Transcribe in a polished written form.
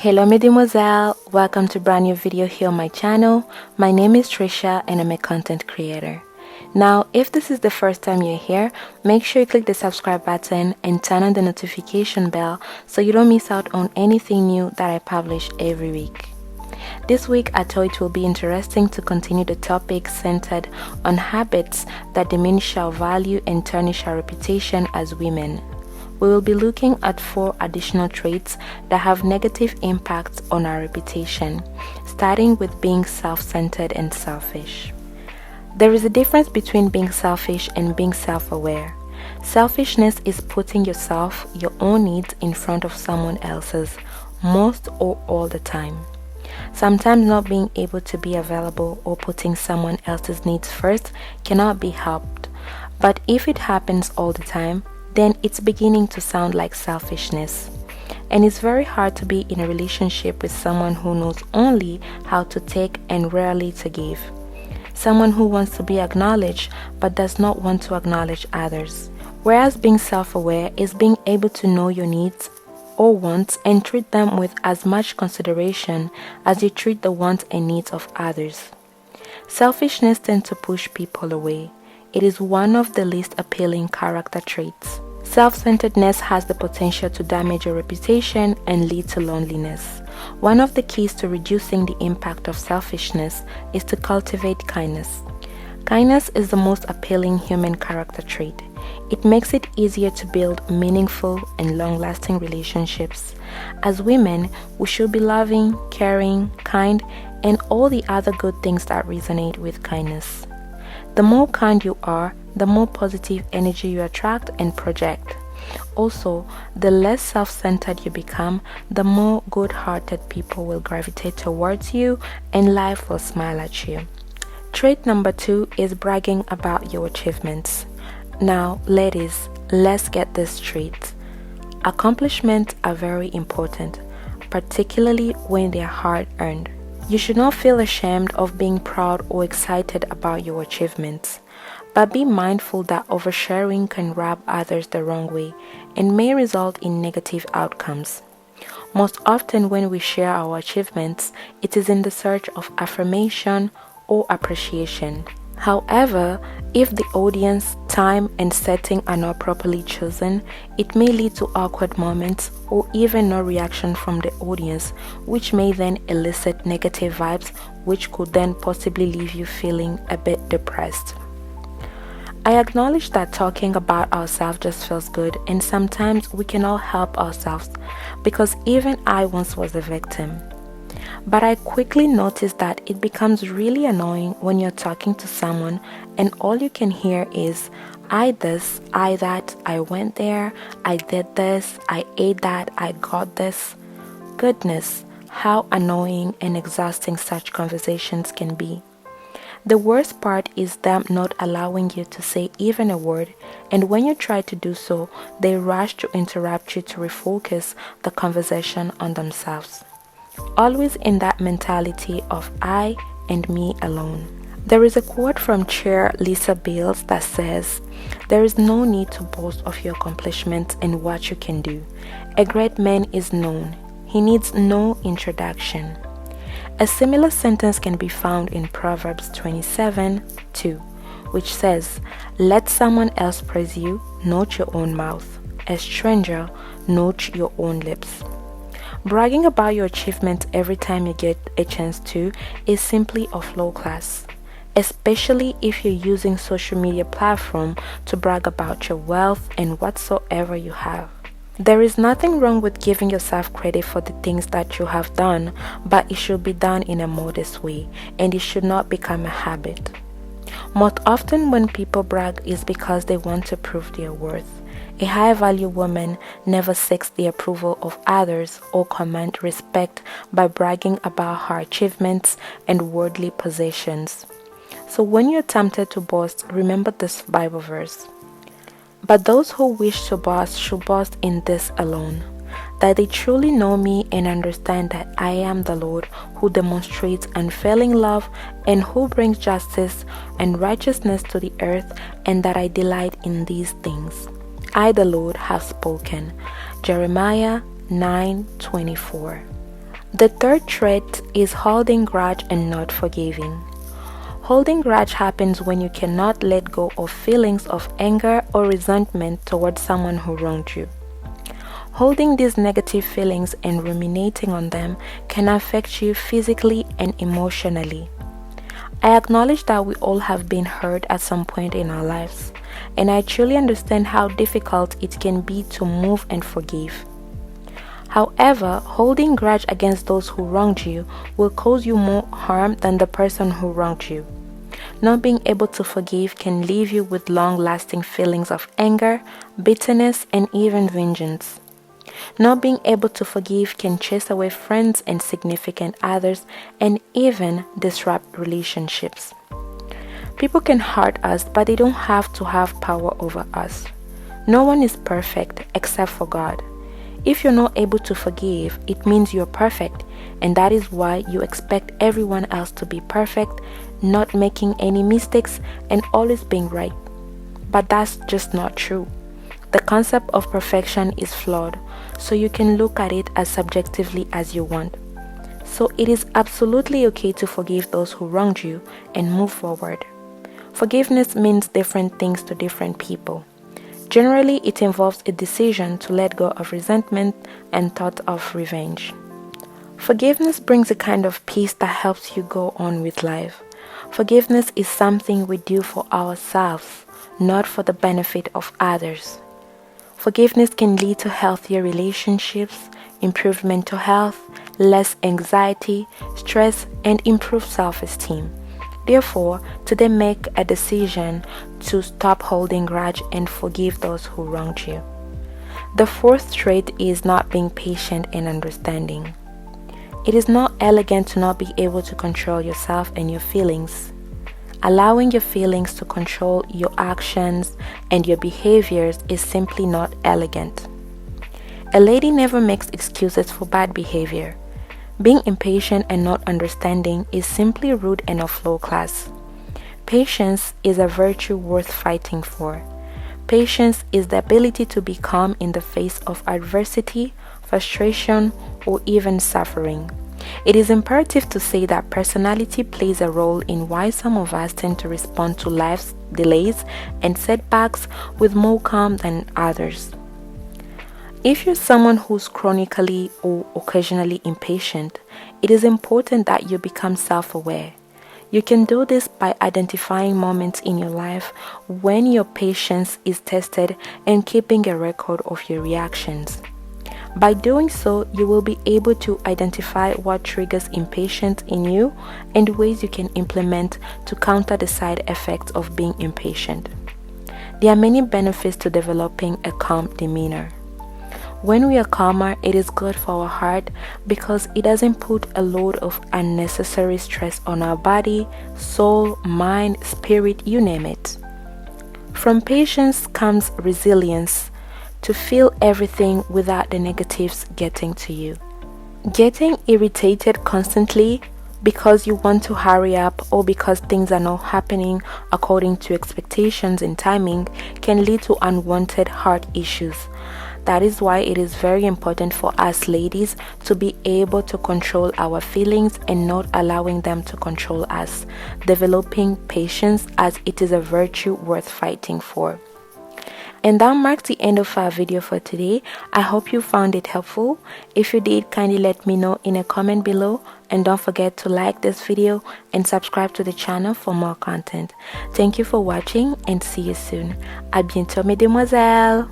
Hello mes demoiselles, welcome to a brand new video here on my channel. My name is Tricia and I'm a content creator. Now, if this is the first time you're here, make sure you click the subscribe button and turn on the notification bell so you don't miss out on anything new that I publish every week. This week, I thought it will be interesting to continue the topic centered on habits that diminish our value and tarnish our reputation as women. We will be looking at 4 additional traits that have negative impacts on our reputation, starting with being self-centered and selfish. There is a difference between being selfish and being self-aware. Selfishness is putting yourself, your own needs in front of someone else's, most or all the time. Sometimes not being able to be available or putting someone else's needs first cannot be helped, but if it happens all the time, then it's beginning to sound like selfishness. And it's very hard to be in a relationship with someone who knows only how to take and rarely to give. Someone who wants to be acknowledged but does not want to acknowledge others. Whereas being self-aware is being able to know your needs or wants and treat them with as much consideration as you treat the wants and needs of others. Selfishness tends to push people away. It is one of the least appealing character traits. Self-centeredness has the potential to damage your reputation and lead to loneliness. One of the keys to reducing the impact of selfishness is to cultivate kindness. Kindness is the most appealing human character trait. It makes it easier to build meaningful and long-lasting relationships. As women, we should be loving, caring, kind, and all the other good things that resonate with kindness. The more kind you are, the more positive energy you attract and project. Also, the less self-centered you become, the more good-hearted people will gravitate towards you and life will smile at you. Trait number 2 is bragging about your achievements. Now, ladies, let's get this straight. Accomplishments are very important, particularly when they are hard-earned. You should not feel ashamed of being proud or excited about your achievements, but be mindful that oversharing can rub others the wrong way and may result in negative outcomes. Most often when we share our achievements, it is in the search of affirmation or appreciation. However, if the audience, time, and setting are not properly chosen, it may lead to awkward moments or even no reaction from the audience, which may then elicit negative vibes, which could then possibly leave you feeling a bit depressed. I acknowledge that talking about ourselves just feels good, and sometimes we cannot help ourselves because even I once was a victim. But I quickly noticed that it becomes really annoying when you're talking to someone and all you can hear is, I this, I that, I went there, I did this, I ate that, I got this. Goodness, how annoying and exhausting such conversations can be. The worst part is them not allowing you to say even a word, and when you try to do so, they rush to interrupt you to refocus the conversation on themselves. Always in that mentality of I and me alone. There is a quote from Chair Lisa Bales that says, "There is no need to boast of your accomplishments and what you can do. A great man is known. He needs no introduction." A similar sentence can be found in Proverbs 27:2, which says, "Let someone else praise you, not your own mouth. A stranger, not your own lips." Bragging about your achievements every time you get a chance to is simply of low class, especially if you're using social media platform to brag about your wealth and whatsoever you have. There is nothing wrong with giving yourself credit for the things that you have done, but it should be done in a modest way, and it should not become a habit. Most often when people brag is because they want to prove their worth. A high-value woman never seeks the approval of others or command respect by bragging about her achievements and worldly possessions. So when you're tempted to boast, remember this Bible verse. "But those who wish to boast should boast in this alone, that they truly know me and understand that I am the Lord who demonstrates unfailing love and who brings justice and righteousness to the earth, and that I delight in these things. I, the Lord, have spoken." Jeremiah 9:24. The third trait is holding grudge and not forgiving. Holding grudge happens when you cannot let go of feelings of anger or resentment towards someone who wronged you. Holding these negative feelings and ruminating on them can affect you physically and emotionally. I acknowledge that we all have been hurt at some point in our lives, and I truly understand how difficult it can be to move and forgive. However, holding grudge against those who wronged you will cause you more harm than the person who wronged you. Not being able to forgive can leave you with long-lasting feelings of anger, bitterness, and even vengeance. Not being able to forgive can chase away friends and significant others and even disrupt relationships. People can hurt us, but they don't have to have power over us. No one is perfect except for God. If you're not able to forgive, it means you're perfect, and that is why you expect everyone else to be perfect, not making any mistakes, and always being right. But that's just not true. The concept of perfection is flawed, so you can look at it as subjectively as you want. So it is absolutely okay to forgive those who wronged you and move forward. Forgiveness means different things to different people. Generally, it involves a decision to let go of resentment and thought of revenge. Forgiveness brings a kind of peace that helps you go on with life. Forgiveness is something we do for ourselves, not for the benefit of others. Forgiveness can lead to healthier relationships, improved mental health, less anxiety, stress, and improved self-esteem. Therefore, today make a decision to stop holding grudge and forgive those who wronged you. The fourth trait is not being patient and understanding. It is not elegant to not be able to control yourself and your feelings. Allowing your feelings to control your actions and your behaviors is simply not elegant. A lady never makes excuses for bad behavior. Being impatient and not understanding is simply rude and of low class. Patience is a virtue worth fighting for. Patience is the ability to be calm in the face of adversity, frustration, or even suffering. It is imperative to say that personality plays a role in why some of us tend to respond to life's delays and setbacks with more calm than others. If you're someone who's chronically or occasionally impatient, it is important that you become self-aware. You can do this by identifying moments in your life when your patience is tested and keeping a record of your reactions. By doing so, you will be able to identify what triggers impatience in you and ways you can implement to counter the side effects of being impatient. There are many benefits to developing a calm demeanor. When we are calmer, it is good for our heart because it doesn't put a load of unnecessary stress on our body, soul, mind, spirit, you name it. From patience comes resilience to feel everything without the negatives getting to you. Getting irritated constantly because you want to hurry up or because things are not happening according to expectations and timing can lead to unwanted heart issues. That is why it is very important for us ladies to be able to control our feelings and not allowing them to control us, developing patience as it is a virtue worth fighting for. And that marks the end of our video for today. I hope you found it helpful. If you did, kindly let me know in a comment below, and don't forget to like this video and subscribe to the channel for more content. Thank you for watching and see you soon. À bientôt, mesdemoiselles.